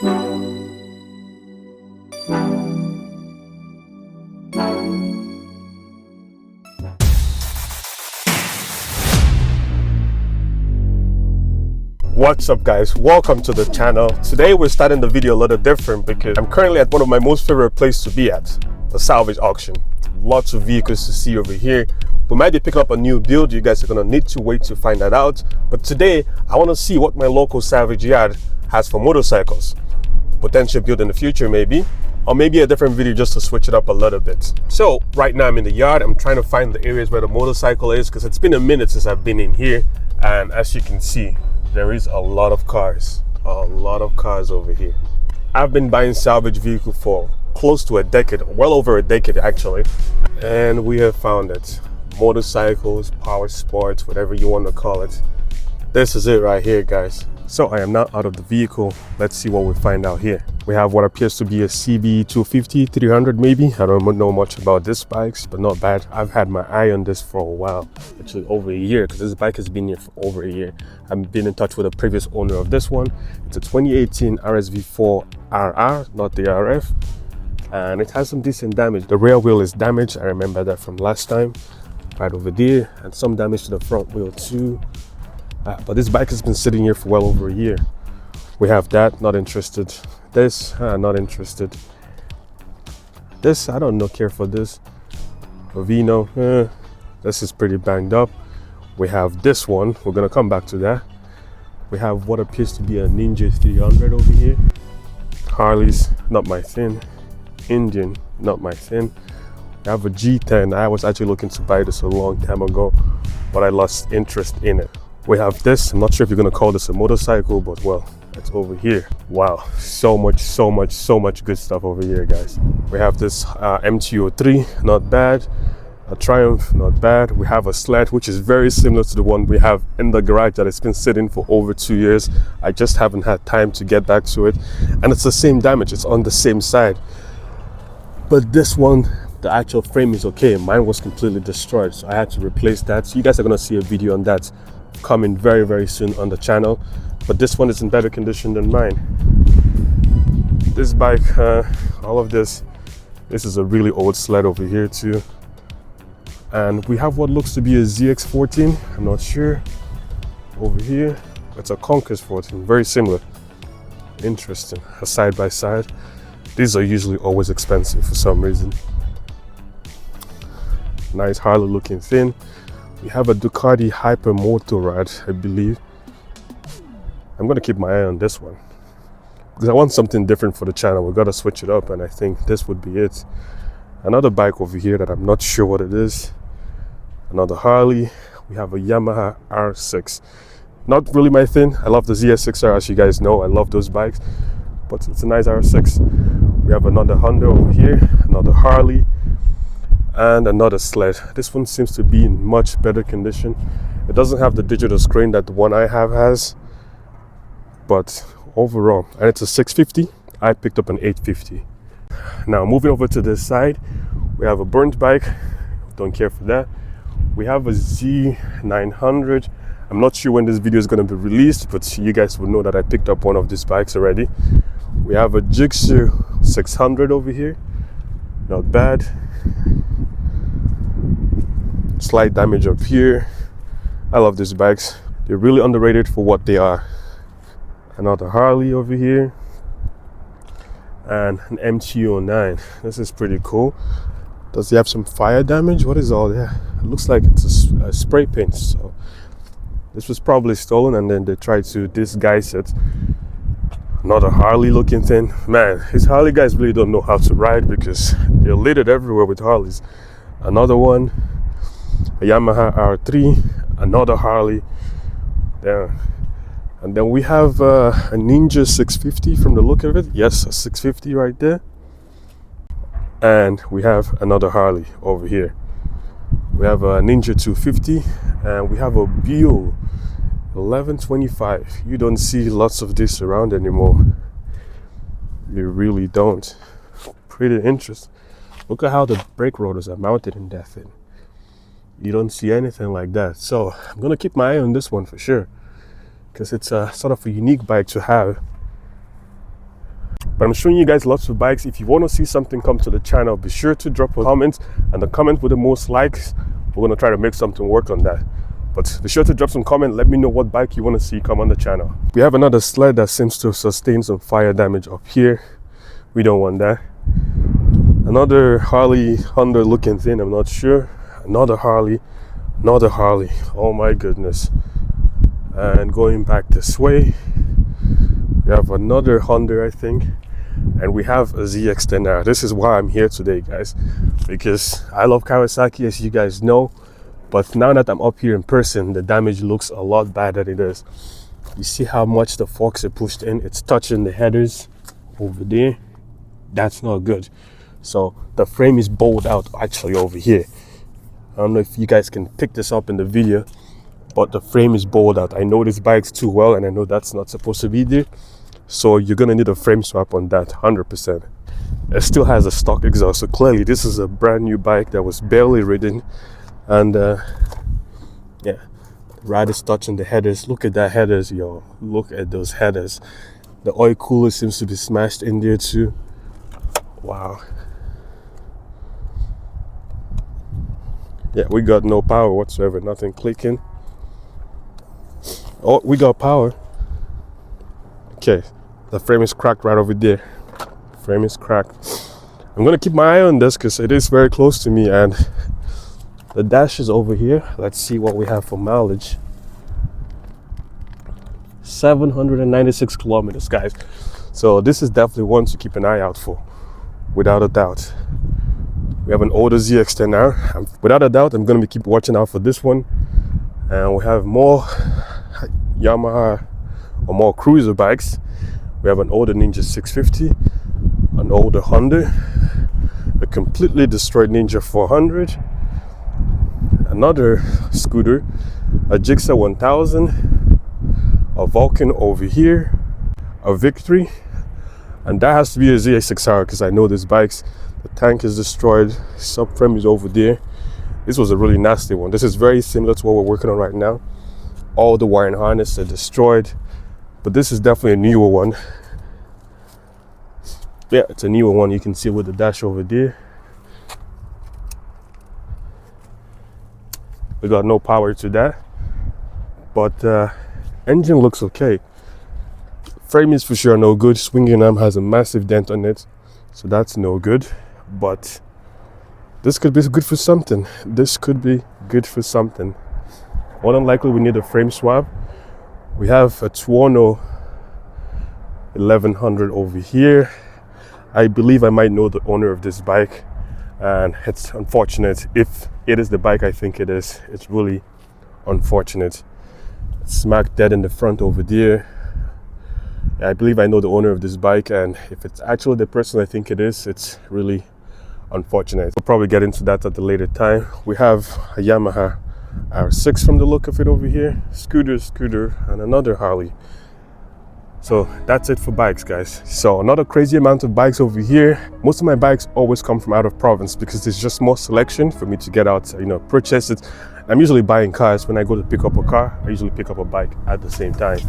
What's up guys, welcome to the channel. Today we're starting the video a little different because I'm currently at one of my most favorite places to be at, the salvage auction. Lots of vehicles to see over here. We might be picking up a new build. You guys are gonna need to wait to find that out. But today I want to see what my local salvage yard has for motorcycles. Potential build in the future maybe, or maybe a different video just to switch it up a little bit. So right now I'm in the yard. I'm trying to find the areas where the motorcycle is because it's been a minute since I've been in here, and as you can see, there is a lot of cars over here. I've been buying salvage vehicle for close to a decade, well over a decade actually, and we have found it. Motorcycles, power sports, whatever you want to call it. This is it right here, guys. So I am now out of the vehicle. Let's see what we find out here. We have what appears to be a CB 250, 300 maybe. I don't know much about these bikes, but not bad. I've had my eye on this for a while, actually over a year, because this bike has been here for over a year. I've been in touch with the previous owner of this one. It's a 2018 RSV4 RR, not the RF, and it has some decent damage. The rear wheel is damaged. I remember that from last time, right over there, and some damage to the front wheel too. But this bike has been sitting here for well over a year. We have that, not interested. This, not interested. This, I don't care for this. Vino, this is pretty banged up. We have this one, we're gonna come back to that. We have what appears to be a Ninja 300 over here. Harleys, not my thing. Indian, not my thing. We have a G10. I was actually looking to buy this a long time ago, but I lost interest in it. We have this. I'm not sure if you're gonna call this a motorcycle, but well, it's over here. Wow, so much good stuff over here, guys. We have this MT-03, not bad. A Triumph, not bad. We have a sled, which is very similar to the one we have in the garage that has been sitting for over 2 years. I just haven't had time to get back to it, and it's the same damage. It's on the same side, but this one, the actual frame is okay. Mine was completely destroyed, so I had to replace that. So you guys are gonna see a video on that coming very soon on the channel, but this one is in better condition than mine. This bike, all of this is a really old sled over here too, and we have what looks to be a ZX14. I'm not sure. Over here it's a Conquest 14, very similar. Interesting. A side by side. These are usually always expensive for some reason. Nice Harley looking thing. We have a Ducati Hyper Motorrad, I believe. I'm gonna keep my eye on this one because I want something different for the channel. We gotta switch it up, and I think this would be it. Another bike over here that I'm not sure what it is. Another Harley. We have a Yamaha R6. Not really my thing. I love the ZS6R, as you guys know. I love those bikes, but it's a nice R6. We have another Honda over here, another Harley, and another sled. This one seems to be in much better condition. It doesn't have the digital screen that the one I have has, but overall, and it's a 650. I picked up an 850. Now moving over to this side, we have a burnt bike. Don't care for that. We have a Z900. I'm not sure when this video is going to be released, but you guys will know that I picked up one of these bikes already. We have a Jigsaw 600 over here. Not bad. Slight damage up here. I love these bikes. They're really underrated for what they are. Another Harley over here, and an MT-09. This is pretty cool. Does he have some fire damage? What is all that? It looks like it's a spray paint. So this was probably stolen, and then they tried to disguise it. Another Harley looking thing. Man, these Harley guys really don't know how to ride because they're littered everywhere with Harleys. Another one, a Yamaha R3, another Harley. Yeah. And then we have a Ninja 650 from the look of it. Yes, a 650 right there. And we have another Harley over here. We have a Ninja 250, and we have a Buildz 1125. You don't see lots of this around anymore. You really don't. Pretty interesting. Look at how the brake rotors are mounted in that thing. You don't see anything like that. So I'm gonna keep my eye on this one for sure, because it's a sort of a unique bike to have. But I'm showing you guys lots of bikes. If you want to see something come to the channel, be sure to drop a comment, and the comment with the most likes, we're going to try to make something work on that. But be sure to drop some comment. Let me know what bike you want to see come on the channel. We have another sled that seems to sustain some fire damage up here. We don't want that. Another Harley Honda looking thing, I'm not sure. Another Harley. Oh my goodness. And going back this way, we have another Honda, I think. And we have a ZX-10R. This is why I'm here today, guys, because I love Kawasaki, as you guys know. But now that I'm up here in person, the damage looks a lot better than it is. You see how much the forks are pushed in? It's touching the headers over there. That's not good. So the frame is bowled out actually over here. I don't know if you guys can pick this up in the video, but the frame is bowled out. I know this bike's too well, and I know that's not supposed to be there. So you're gonna need a frame swap on that, 100%. It still has a stock exhaust, so clearly this is a brand new bike that was barely ridden. And yeah, the ride is touching the headers. Look at that headers, yo. Look at those headers. The oil cooler seems to be smashed in there too. Wow. Yeah, we got no power whatsoever, nothing clicking. Oh, we got power. Okay, the frame is cracked right over there. Frame is cracked. I'm gonna keep my eye on this because it is very close to me, and the dash is over here. Let's see what we have for mileage. 796 kilometers, guys. So this is definitely one to keep an eye out for, without a doubt. We have an older ZX-10R. Without a doubt, I'm going to keep watching out for this one. And we have more Yamaha or more cruiser bikes. We have an older Ninja 650, an older Honda, a completely destroyed Ninja 400, another scooter, a Gixxer 1000, a Vulcan over here, a Victory, and that has to be a ZX6R because I know these bikes. The tank is destroyed, subframe is over there. This was a really nasty one. This is very similar to what we're working on right now. All the wiring harness are destroyed, but this is definitely a newer one. Yeah, it's a newer one. You can see with the dash over there. We got no power to that, but engine looks okay. Frame is for sure no good. Swinging arm has a massive dent on it, so that's no good. But this could be good for something. This could be good for something. More than likely, we need a frame swap. We have a Tuono 1100 over here. I believe I might know the owner of this bike, and it's unfortunate. If it is the bike I think it is, it's really unfortunate. It's smack dead in the front over there. I believe I know the owner of this bike, and if it's actually the person I think it is, it's really unfortunate. We'll probably get into that at a later time. We have a Yamaha R6 from the look of it over here, scooter, and another Harley. So that's it for bikes, guys. So another crazy amount of bikes over here. Most of my bikes always come from out of province because there's just more selection for me to get out, purchase it. I'm usually buying cars. When I go to pick up a car, I usually pick up a bike at the same time.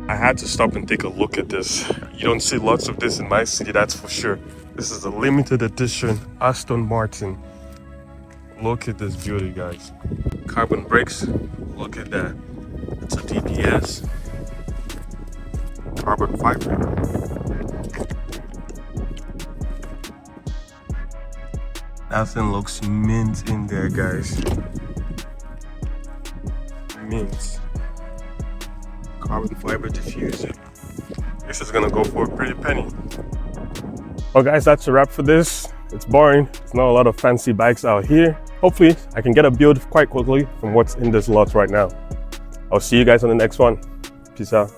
I had to stop and take a look at this. You don't see lots of this in my city, that's for sure. This is a limited edition Aston Martin. Look at this beauty, guys. Carbon brakes, look at that. It's a DPS. Carbon fiber. That thing looks mint in there, guys. Mint. Carbon fiber diffuser. This is gonna go for a pretty penny. Well guys, that's a wrap for this. It's boring. There's not a lot of fancy bikes out here. Hopefully I can get a build quite quickly from what's in this lot right now. I'll see you guys on the next one. Peace out.